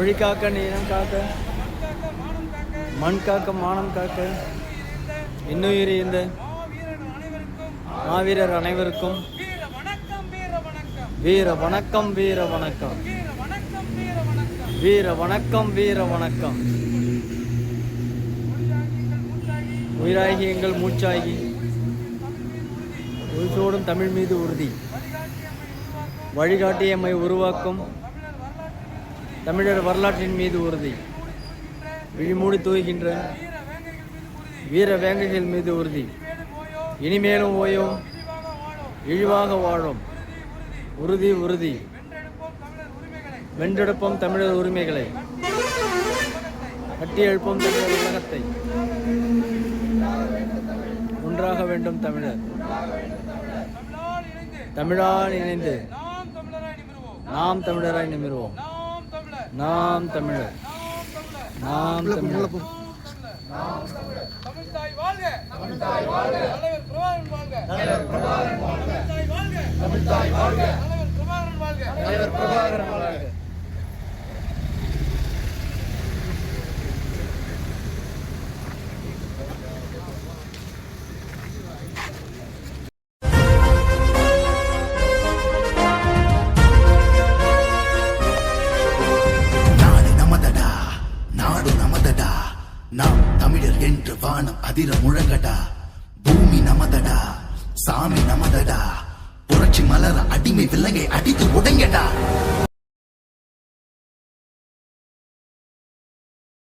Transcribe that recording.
மொழி காக்க நீளம் காக்க மண் காக்க மானம் காக்க இன்னுயிர் இந்த மாவீரர் அனைவருக்கும் வீர வணக்கம் வீர வணக்கம் வீர வணக்கம் வீர வணக்கம். உயிராகி எங்கள் மூச்சாகி உயிரோடும் தமிழ் மீது உறுதி வழிகாட்டி எம்மை உருவாக்கும் தமிழர் வரலாற்றின் மீது உறுதி விழிமூடி தூய்கின்ற வீர வேங்கைகள் மீது உறுதி இனிமேலும் ஓயோம் இழிவாக வாழும் உறுதி உறுதி வென்றெடுப்போம் தமிழர் உரிமைகளை கட்டி எழுப்போம் தமிழர் உலகத்தை ஒன்றாக வேண்டும் தமிழர் தமிழால் இணைந்து நாம் தமிழராய் நிமிர்வோம் நாம் தமிழர் நாம் தமிழர் தமிழ்தாய் வாழ்க தமிழ்தாய் வாழ்க தலைவர் பிரபாகரன் வாழ்க தலைவர் பிரபாகரன் வாழ்க தமிழ்தாய் வாழ்க தலைவர் பிரபாகரன் வாழ்க தலைவர் பிரபாகரன் வாழ்க. நாம் தமிழர் என்று வானம் அதிர முழங்கடா. பூமி நமதடா, சாமி நமதடா, புரட்சி மலர அடிமை விலங்கை அடித்து உடைங்கடா.